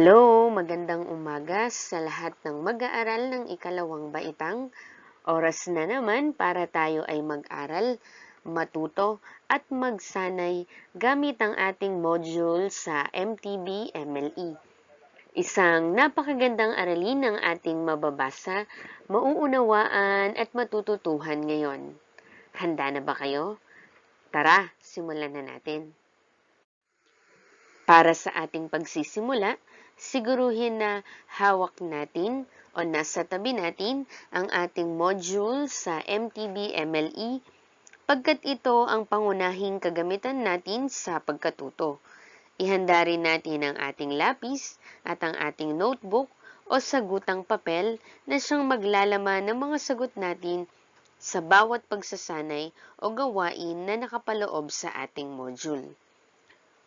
Hello, magandang umaga sa lahat ng mag-aaral ng ikalawang baitang. Oras na naman para tayo ay mag-aral, matuto at magsanay gamit ang ating module sa MTB-MLE. Isang napakagandang aralin ang ating mababasa, mauunawaan at matututuhan ngayon. Handa na ba kayo? Tara, simulan na natin. Para sa ating pagsisimula, siguruhin na hawak natin o nasa tabi natin ang ating module sa MTB-MLE pagkat ito ang pangunahing kagamitan natin sa pagkatuto. Ihanda rin natin ang ating lapis at ang ating notebook o sagutang papel na siyang maglalaman ng mga sagot natin sa bawat pagsasanay o gawain na nakapaloob sa ating module.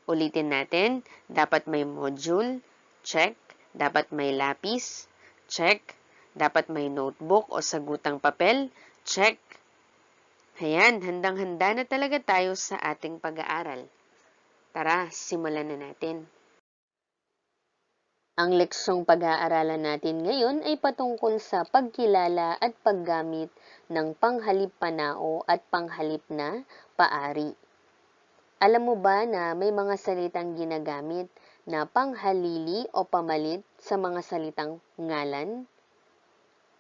Ulitin natin, dapat may module, check. Dapat may lapis, check. Dapat may notebook o sagutang papel, check. Ayan, handang-handa na talaga tayo sa ating pag-aaral. Tara, simulan na natin. Ang leksyong pag-aaralan natin ngayon ay patungkol sa pagkilala at paggamit ng panghalip panao at panghalip na paari. Alam mo ba na may mga salitang ginagamit na panghalili o pamalit sa mga salitang ngalan?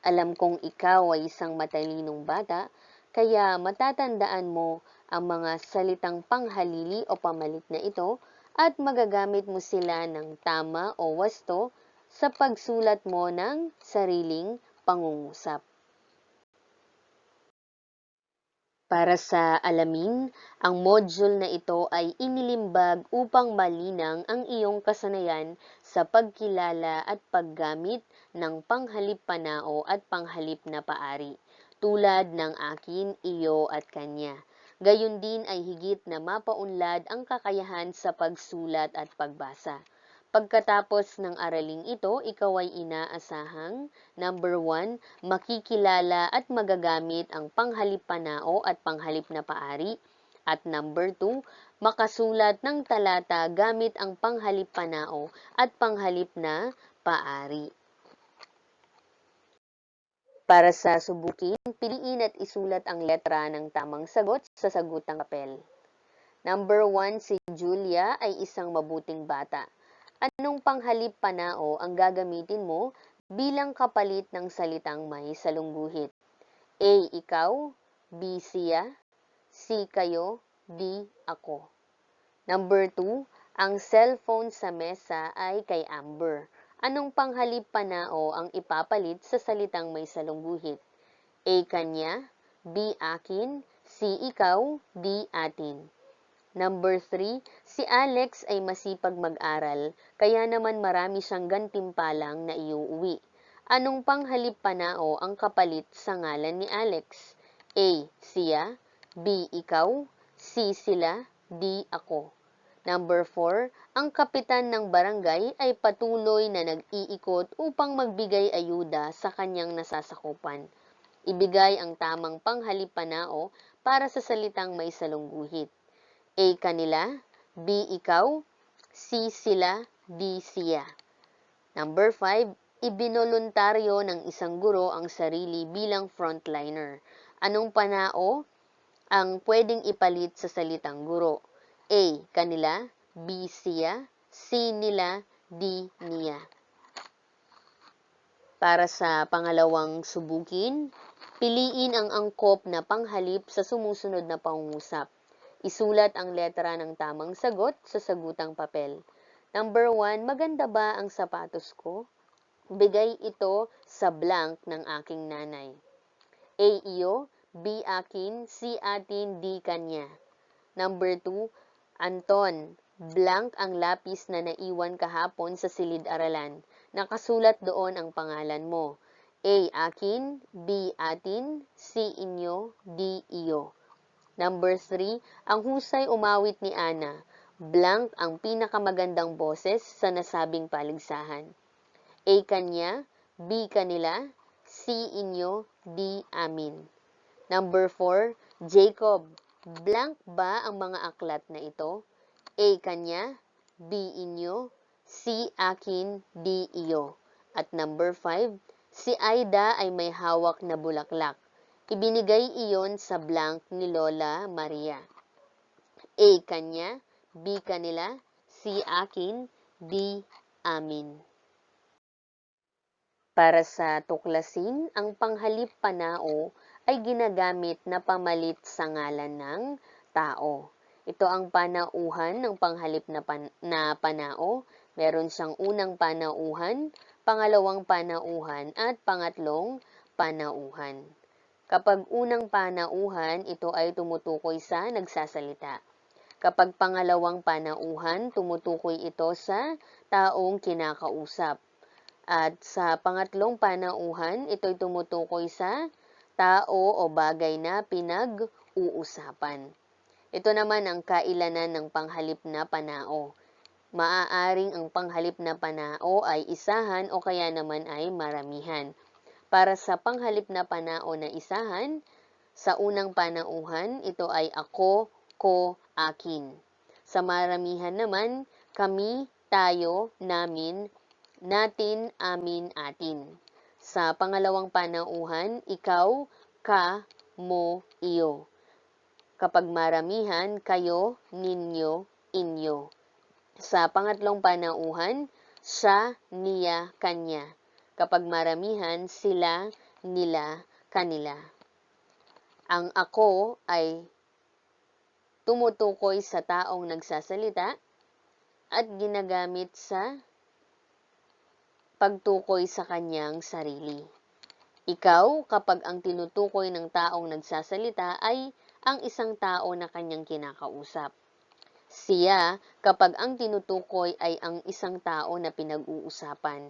Alam kong ikaw ay isang matalinong bata, kaya matatandaan mo ang mga salitang panghalili o pamalit na ito at magagamit mo sila ng tama o wasto sa pagsulat mo ng sariling pangungusap. Para sa alamin, ang module na ito ay inilimbag upang malinang ang iyong kasanayan sa pagkilala at paggamit ng panghalip panao at panghalip na paari, tulad ng akin, iyo at kanya. Gayon din ay higit na mapaunlad ang kakayahan sa pagsulat at pagbasa. Pagkatapos ng araling ito, ikaw ay inaasahang number 1, makikilala at magagamit ang panghalip panao at panghalip na paari. At number 2, makasulat ng talata gamit ang panghalip panao at panghalip na paari. Para sa subukin, piliin at isulat ang letra ng tamang sagot sa sagutang papel. Number 1, si Julia ay isang mabuting bata. Anong panghalip panao ang gagamitin mo bilang kapalit ng salitang may salungguhit? A. Ikaw. B. Siya. C. Kayo. D. Ako. Number 2, ang cellphone sa mesa ay kay Amber. Anong panghalip panao ang ipapalit sa salitang may salungguhit? A. Kanya. B. Akin. C. Ikaw. D. Atin. Number 3, si Alex ay masipag mag-aral, kaya naman marami siyang gantimpalang na iuuwi. Anong panghalip panao ang kapalit sa ngalan ni Alex? A. Siya. B. Ikaw. C. Sila. D. Ako. Number 4, ang kapitan ng barangay ay patuloy na nag-iikot upang magbigay ayuda sa kanyang nasasakupan. Ibigay ang tamang panghalip panao para sa salitang may salungguhit. A. Kanila. B. Ikaw. C. Sila. D. Siya. Number 5, ibinoluntaryo ng isang guro ang sarili bilang frontliner. Anong panao ang pwedeng ipalit sa salitang guro? A. Kanila. B. Siya. C. Nila. D. Niya. Para sa pangalawang subukin, piliin ang angkop na panghalip sa sumusunod na pangungusap. Isulat ang letra ng tamang sagot sa sagutang papel. Number 1, maganda ba ang sapatos ko? Bigay ito sa blank ng aking nanay. A. Iyo. B. Akin. C. Atin. D. Kanya. Number 2, Anton, blank ang lapis na naiwan kahapon sa silid-aralan. Nakasulat doon ang pangalan mo. A. Akin. B. Atin. C. Inyo. D. Iyo. Number 3, ang husay umawit ni Ana. Blank ang pinakamagandang boses sa nasabing paligsahan. A. Kanya. B. Kanila. C. Inyo. D. Amin. Number 4, Jacob. Blank ba ang mga aklat na ito? A. Kanya. B. Inyo. si akin, di iyo. At number 5, si Aida ay may hawak na bulaklak. Ibinigay iyon sa blank ni Lola Maria. A. Kanya, B. Kanila, C. Akin, D. Amin. Para sa tuklasin, ang panghalip panao ay ginagamit na pamalit sa ngalan ng tao. Ito ang panauhan ng panghalip na panao. Meron siyang unang panauhan, pangalawang panauhan, at pangatlong panauhan. Kapag unang panauhan, ito ay tumutukoy sa nagsasalita. Kapag pangalawang panauhan, tumutukoy ito sa taong kinakausap. At sa pangatlong panauhan, ito'y tumutukoy sa tao o bagay na pinag-uusapan. Ito naman ang kailanan ng panghalip na panao. Maaaring ang panghalip na panao ay isahan o kaya naman ay maramihan. Para sa panghalip na panao na isahan, sa unang panauhan, ito ay ako, ko, akin. Sa maramihan naman, kami, tayo, namin, natin, amin, atin. Sa pangalawang panauhan, ikaw, ka, mo, iyo. Kapag maramihan, kayo, ninyo, inyo. Sa pangatlong panauhan, siya, niya, kanya. Kapag maramihan, sila, nila, kanila. Ang ako ay tumutukoy sa taong nagsasalita at ginagamit sa pagtukoy sa kanyang sarili. Ikaw, kapag ang tinutukoy ng taong nagsasalita ay ang isang tao na kanyang kinakausap. Siya, kapag ang tinutukoy ay ang isang tao na pinag-uusapan.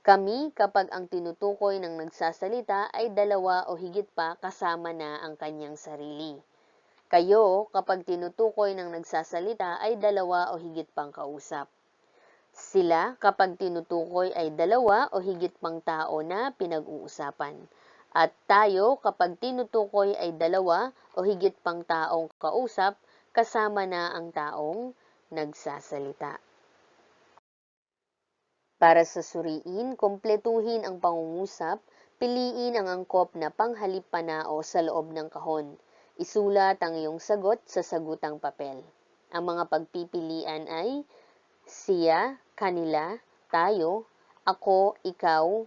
Kami, kapag ang tinutukoy ng nagsasalita ay dalawa o higit pa kasama na ang kanyang sarili. Kayo, kapag tinutukoy ng nagsasalita ay dalawa o higit pang kausap. Sila, kapag tinutukoy ay dalawa o higit pang tao na pinag-uusapan. At tayo, kapag tinutukoy ay dalawa o higit pang taong kausap, kasama na ang taong nagsasalita. Para sa suriin, kumpletuhin ang pangungusap, piliin ang angkop na panghalip panao sa loob ng kahon. Isulat ang iyong sagot sa sagutang papel. Ang mga pagpipilian ay siya, kanila, tayo, ako, ikaw,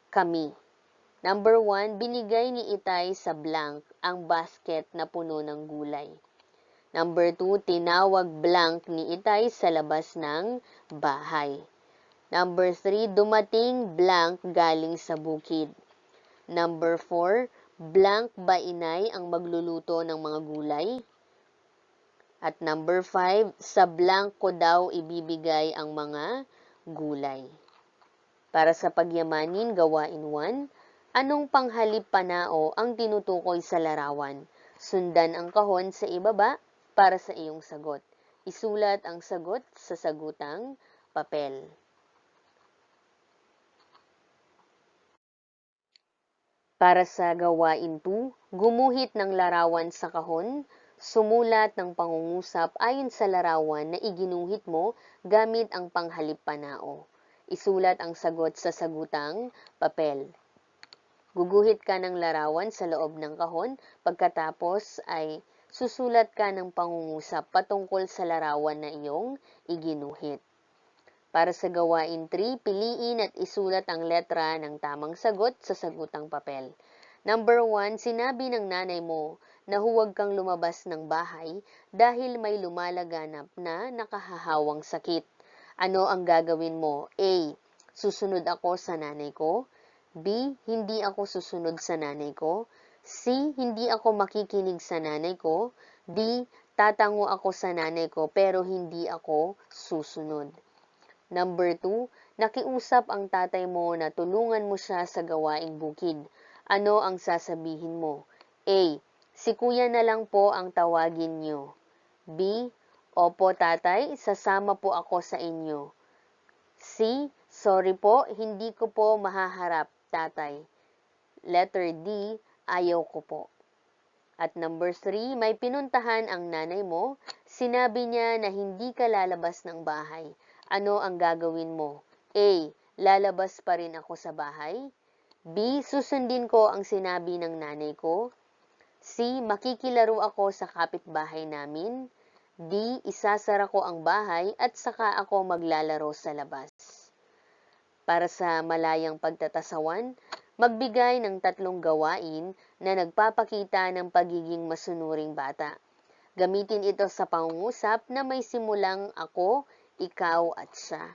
kami. Number 1, binigay ni Itay sa blank ang basket na puno ng gulay. Number 2, tinawag blank ni Itay sa labas ng bahay. Number 3, dumating blank galing sa bukid. Number 4, blank ba inay ang magluluto ng mga gulay? At number 5, sa blank ko daw ibibigay ang mga gulay. Para sa pagyamanin, gawain 1, anong panghalip panao ang tinutukoy sa larawan? Sundan ang kahon sa ibaba para sa iyong sagot. Isulat ang sagot sa sagutang papel. Para sa gawain 2, gumuhit ng larawan sa kahon, sumulat ng pangungusap ayon sa larawan na iginuhit mo gamit ang panghalip panao. Isulat ang sagot sa sagutang papel. Guguhit ka ng larawan sa loob ng kahon, pagkatapos ay susulat ka ng pangungusap patungkol sa larawan na iyong iginuhit. Para sa gawain 3, piliin at isulat ang letra ng tamang sagot sa sagutang papel. Number 1, sinabi ng nanay mo na huwag kang lumabas ng bahay dahil may lumalaganap na nakahahawang sakit. Ano ang gagawin mo? A. Susunod ako sa nanay ko. B. Hindi ako susunod sa nanay ko. C. Hindi ako makikinig sa nanay ko. D. Tatango ako sa nanay ko pero hindi ako susunod. Number 2, nakiusap ang tatay mo na tulungan mo siya sa gawaing bukid. Ano ang sasabihin mo? A. Si kuya na lang po ang tawagin niyo. B. Opo tatay, sasama po ako sa inyo. C. Sorry po, hindi ko po mahaharap, tatay. Letter D. Ayaw ko po. At number 3, may pinuntahan ang nanay mo. Sinabi niya na hindi ka lalabas ng bahay. Ano ang gagawin mo? A. Lalabas pa rin ako sa bahay. B. Susundin ko ang sinabi ng nanay ko. C. Makikilaro ako sa kapitbahay namin. D. Isasara ko ang bahay at saka ako maglalaro sa labas. Para sa malayang pagtatasawan, magbigay ng 3 gawain na nagpapakita ng pagiging masunuring bata. Gamitin ito sa pangungusap na may simulang ako, ikaw at siya.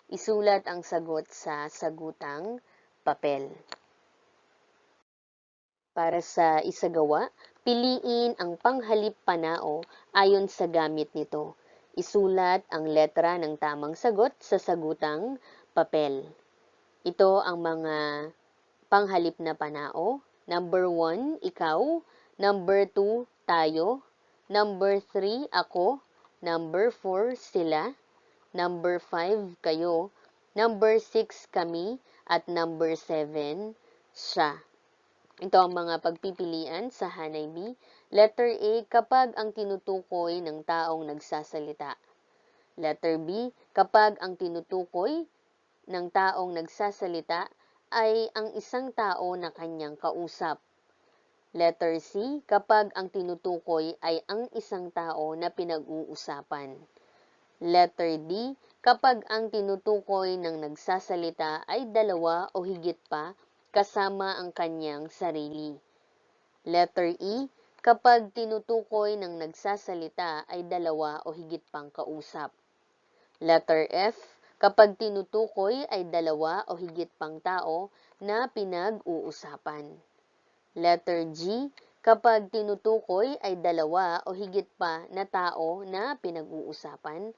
Isulat ang sagot sa sagutang papel. Para sa isagawa, piliin ang panghalip panao ayon sa gamit nito. Isulat ang letra ng tamang sagot sa sagutang papel. Ito ang mga panghalip na panao. Number 1, ikaw. Number 2, tayo. Number 3, ako. Number 4, sila. Number 5, kayo. Number 6, kami. At number 7, siya. Ito ang mga pagpipilian sa Hanay B. Letter A, kapag ang tinutukoy ng taong nagsasalita. Letter B, kapag ang tinutukoy ng taong nagsasalita ay ang isang tao na kanyang kausap. Letter C, kapag ang tinutukoy ay ang isang tao na pinag-uusapan. Letter D, kapag ang tinutukoy ng nagsasalita ay dalawa o higit pa kasama ang kanyang sarili. Letter E, kapag tinutukoy ng nagsasalita ay dalawa o higit pang kausap. Letter F, kapag tinutukoy ay dalawa o higit pang tao na pinag-uusapan. Letter G, kapag tinutukoy ay dalawa o higit pa na tao na pinag-uusapan.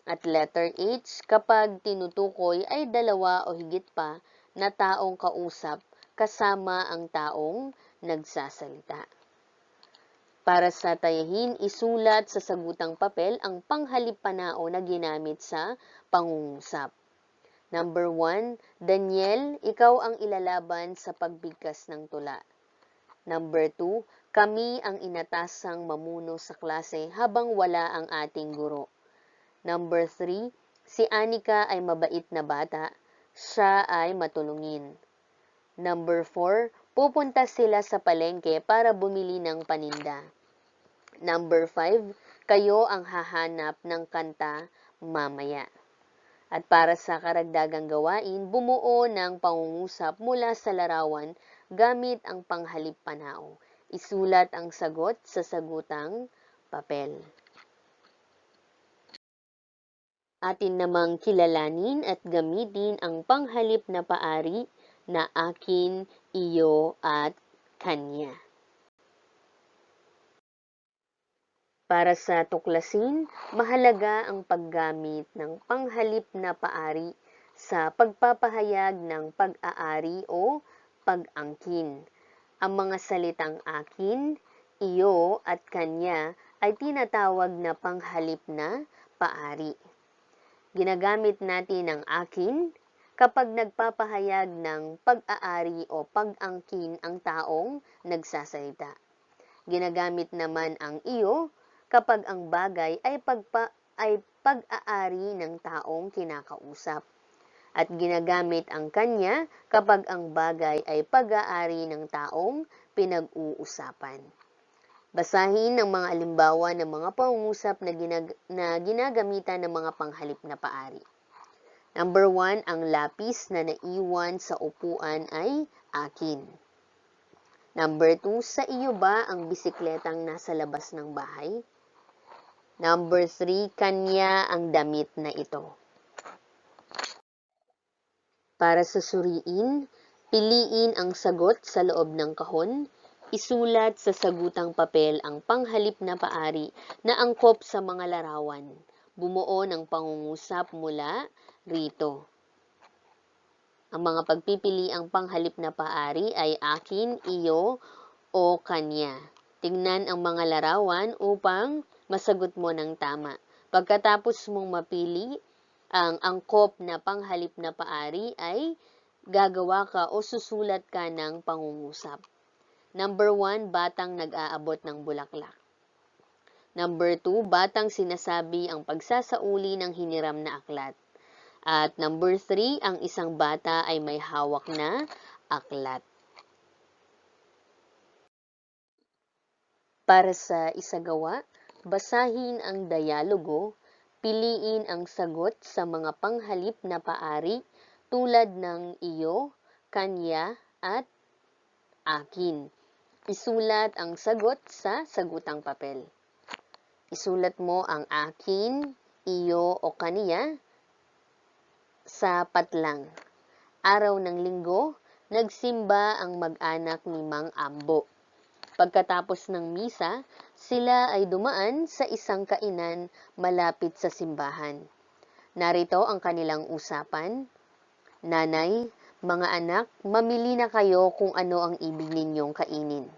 At letter H, kapag tinutukoy ay dalawa o higit pa na taong kausap kasama ang taong nagsasalita. Para sa tayahin, isulat sa sagutang papel ang panghalip panao na ginamit sa pangungusap. Number 1, Daniel, ikaw ang ilalaban sa pagbigkas ng tula. Number 2, kami ang inatasang mamuno sa klase habang wala ang ating guro. Number 3, si Anika ay mabait na bata, siya ay matulungin. Number 4, pupunta sila sa palengke para bumili ng paninda. Number 5, kayo ang hahanap ng kanta mamaya. At para sa karagdagang gawain, bumuo ng pangungusap mula sa larawan gamit ang panghalip panao. Isulat ang sagot sa sagutang papel. Atin namang kilalanin at gamitin ang panghalip na paari na akin, iyo, at kanya. Para sa tuklasin, mahalaga ang paggamit ng panghalip na paari sa pagpapahayag ng pag-aari o pag-angkin. Ang mga salitang akin, iyo, at kanya ay tinatawag na panghalip na paari. Ginagamit natin ang akin kapag nagpapahayag ng pag-aari o pag-angkin ang taong nagsasalita. Ginagamit naman ang iyo kapag ang bagay ay pag-aari ng taong kinakausap. At ginagamit ang kanya kapag ang bagay ay pag-aari ng taong pinag-uusapan. Basahin ang mga halimbawa ng mga pangungusap na ginagamitan ng mga panghalip na paari. Number 1, ang lapis na naiwan sa upuan ay akin. Number 2, sa iyo ba ang bisikletang nasa labas ng bahay? Number 3, kanya ang damit na ito. Para susuriin, piliin ang sagot sa loob ng kahon. Isulat sa sagutang papel ang panghalip na paari na angkop sa mga larawan. Bumuo ng pangungusap mula rito. Ang mga pagpipiliang panghalip na paari ay akin, iyo, o kanya. Tingnan ang mga larawan upang masagot mo ng tama. Pagkatapos mong mapili, ang angkop na panghalip na paari ay gagawa ka o susulat ka ng pangungusap. Number 1, batang nag-aabot ng bulaklak. Number 2, batang sinasabi ang pagsasauli ng hiniram na aklat. At number 3, ang isang bata ay may hawak na aklat. Para sa isagawa, basahin ang dialogo, piliin ang sagot sa mga panghalip na paari tulad ng iyo, kanya, at akin. Isulat ang sagot sa sagutang papel. Isulat mo ang akin, iyo o kaniya sa patlang. Araw ng linggo, nagsimba ang mag-anak ni Mang Ambo. Pagkatapos ng misa, sila ay dumaan sa isang kainan malapit sa simbahan. Narito ang kanilang usapan. Nanay, mga anak, mamili na kayo kung ano ang ibig ninyong kainin.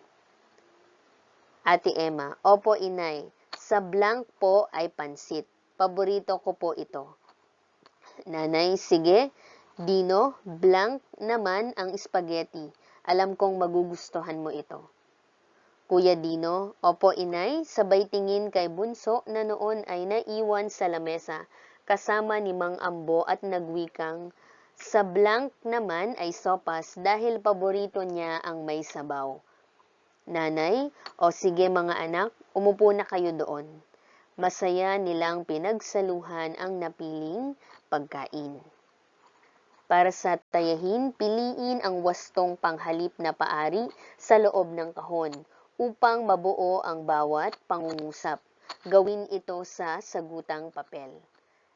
Ate Emma, opo inay, sa blank po ay pansit. Paborito ko po ito. Nanay, sige. Dino, blank naman ang spaghetti. Alam kong magugustuhan mo ito. Kuya Dino, opo inay, sabay tingin kay Bunso na noon ay naiwan sa lamesa kasama ni Mang Ambo at nagwikang, sa blank naman ay sopas dahil paborito niya ang may sabaw. Nanay, o sige mga anak, umupo na kayo doon. Masaya nilang pinagsaluhan ang napiling pagkain. Para sa tayahin, piliin ang wastong panghalip na paari sa loob ng kahon upang mabuo ang bawat pangungusap. Gawin ito sa sagutang papel.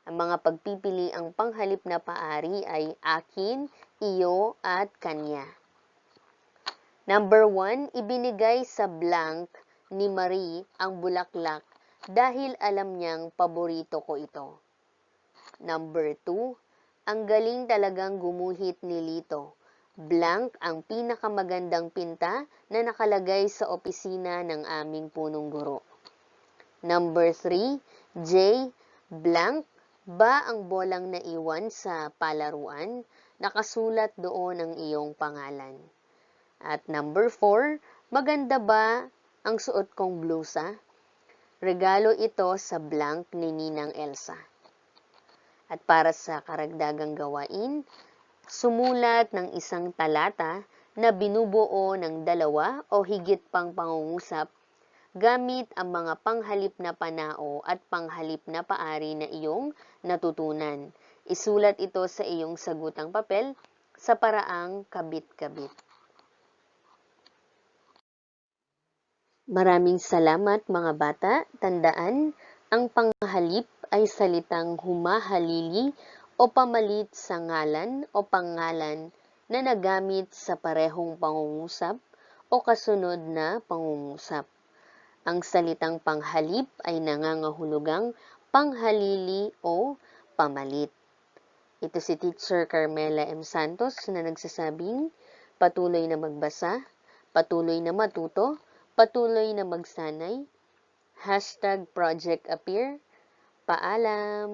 Ang mga pagpipili ang panghalip na paari ay akin, iyo, at kanya. Number 1, ibinigay sa blank ni Marie ang bulaklak dahil alam niyang paborito ko ito. Number 2, ang galing talagang gumuhit ni Lito. Blank ang pinakamagandang pinta na nakalagay sa opisina ng aming punong guro. Number 3, J, blank ba ang bolang naiwan sa palaruan? Nakasulat doon ang iyong pangalan. At number 4, maganda ba ang suot kong blusa? Regalo ito sa blank ni Ninang Elsa. At para sa karagdagang gawain, sumulat ng isang talata na binubuo ng 2 o higit pang pangungusap gamit ang mga panghalip na panao at panghalip na paari na iyong natutunan. Isulat ito sa iyong sagutang papel sa paraang kabit-kabit. Maraming salamat mga bata. Tandaan, ang panghalip ay salitang humahalili o pamalit sa ngalan o pangalan na nagamit sa parehong pangungusap o kasunod na pangungusap. Ang salitang panghalip ay nangangahulugang panghalili o pamalit. Ito si Teacher Carmela M. Santos na nagsasabing, patuloy na magbasa, patuloy na matuto, patuloy na magsanay, #ProjectAppear, paalam!